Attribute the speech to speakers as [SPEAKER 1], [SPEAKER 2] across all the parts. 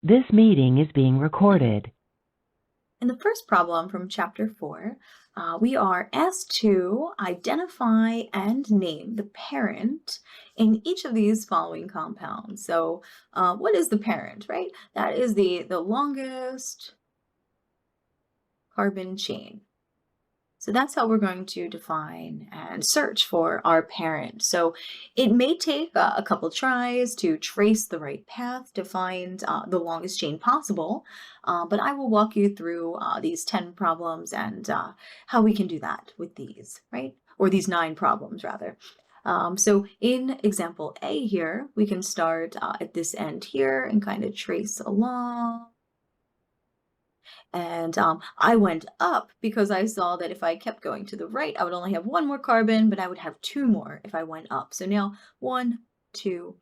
[SPEAKER 1] This meeting is being recorded.
[SPEAKER 2] In the first problem from chapter 4, we are asked to identify and name the parent in each of these following compounds. So what is the parent, right? That is the longest carbon chain. So that's how we're going to define and search for our parent. So it may take a couple tries to trace the right path to find the longest chain possible, but I will walk you through these 10 problems and how we can do that with these, right? Or these 9 problems, rather. So in example A here, we can start at this end here and kind of trace along. And I went up because I saw that if I kept going to the right, I would only have 1 more carbon, but I would have 2 more if I went up. So now 1, 2,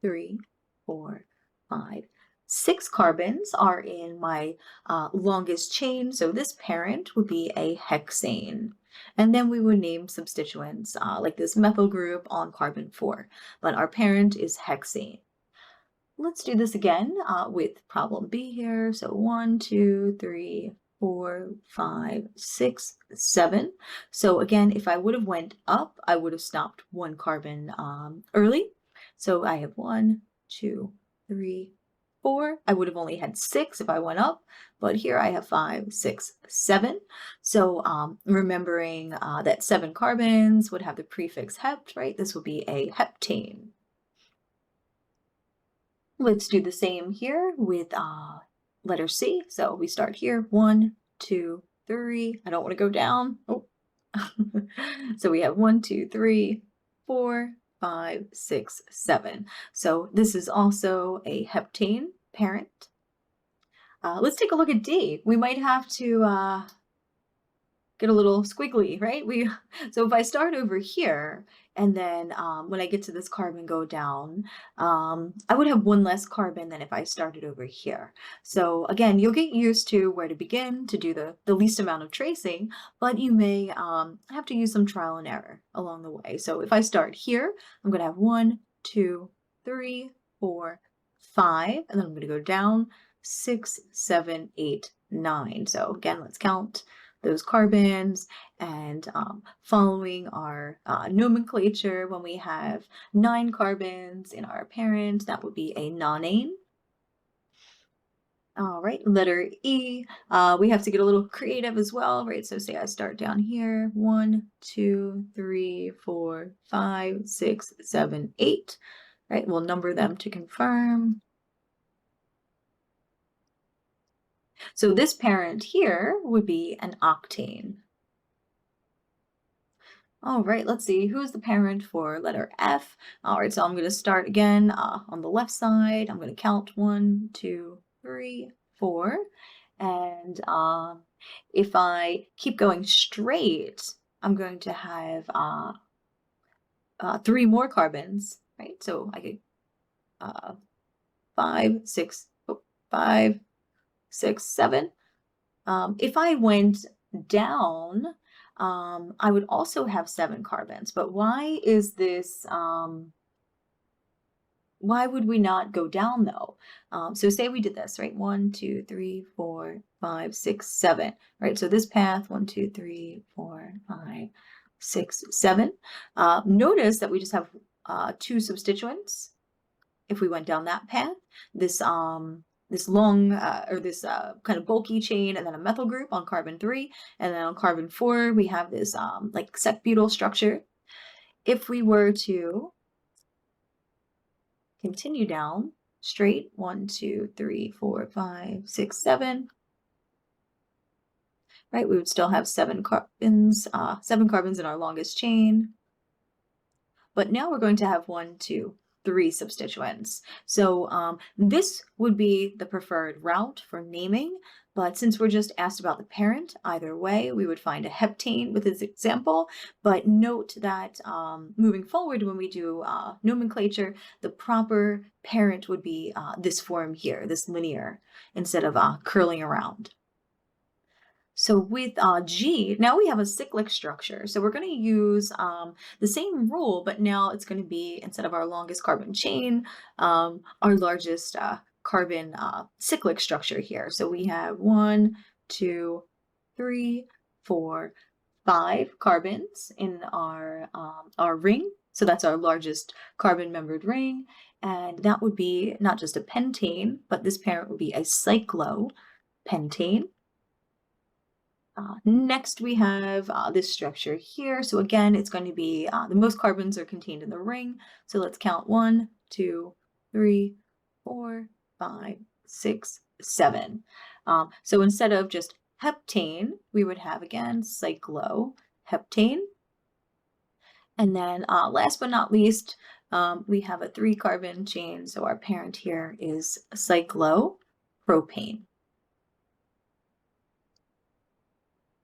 [SPEAKER 2] 3, 4, 5, 6 carbons are in my longest chain. So this parent would be a hexane. And then we would name substituents like this methyl group on carbon 4. But our parent is hexane. Let's do this again with problem B here. So 1, 2, 3, 4, 5, 6, 7. So again, if I would have went up, I would have stopped 1 carbon early. So I have 1, 2, 3, 4. I would have only had 6 if I went up, but here I have 5, 6, 7. So remembering that 7 carbons would have the prefix hept, right? This would be a heptane. Let's do the same here with letter C. So we start here, 1, 2, 3. I don't want to go down. Oh. So we have 1, 2, 3, 4, 5, 6, 7. So this is also a heptane parent. Let's take a look at D. We might have to get a little squiggly, right? So if I start over here and then when I get to this carbon go down, I would have 1 less carbon than if I started over here. So again, you'll get used to where to begin to do the least amount of tracing, but you may have to use some trial and error along the way. So if I start here, I'm going to have 1, 2, 3, 4, 5, and then I'm going to go down 6, 7, 8, 9. So again, let's count those carbons and following our nomenclature, when we have 9 carbons in our parent, that would be a nonane. All right, letter E, we have to get a little creative as well, right? So say I start down here, 1, 2, 3, 4, 5, 6, 7, 8, right? We'll number them to confirm. So this parent here would be an octane. All right, let's see, who's the parent for letter F? All right, so I'm going to start again on the left side. I'm going to count 1, 2, 3, 4. And if I keep going straight, I'm going to have 3 more carbons, right? So I could 5, 6, 5, 6, 7. If I went down, I would also have 7 carbons, but why is this, why would we not go down though? So say we did this, right? 1, 2, 3, 4, 5, 6, 7, right? So this path, 1, 2, 3, 4, 5, 6, 7. Notice that we just have 2 substituents. If we went down that path, this long or this kind of bulky chain, and then a methyl group on carbon 3, and then on carbon 4 we have this like sec butyl structure. If we were to continue down straight, 1, 2, 3, 4, 5, 6, 7, right, we would still have 7 carbons in our longest chain. But now we're going to have 1, 2, 3 substituents. So this would be the preferred route for naming, but since we're just asked about the parent, either way, we would find a heptane with this example. But note that moving forward, when we do nomenclature, the proper parent would be this form here, this linear, instead of curling around. So with G, now we have a cyclic structure. So we're going to use the same rule, but now it's going to be, instead of our longest carbon chain, our largest carbon cyclic structure here. So we have 1, 2, 3, 4, 5 carbons in our ring. So that's our largest carbon-membered ring. And that would be not just a pentane, but this parent would be a cyclopentane. Next, we have this structure here. So again, it's going to be the most carbons are contained in the ring. So let's count 1, 2, 3, 4, 5, 6, 7. So instead of just heptane, we would have again cycloheptane. And then last but not least, we have a 3-carbon chain. So our parent here is cyclopropane.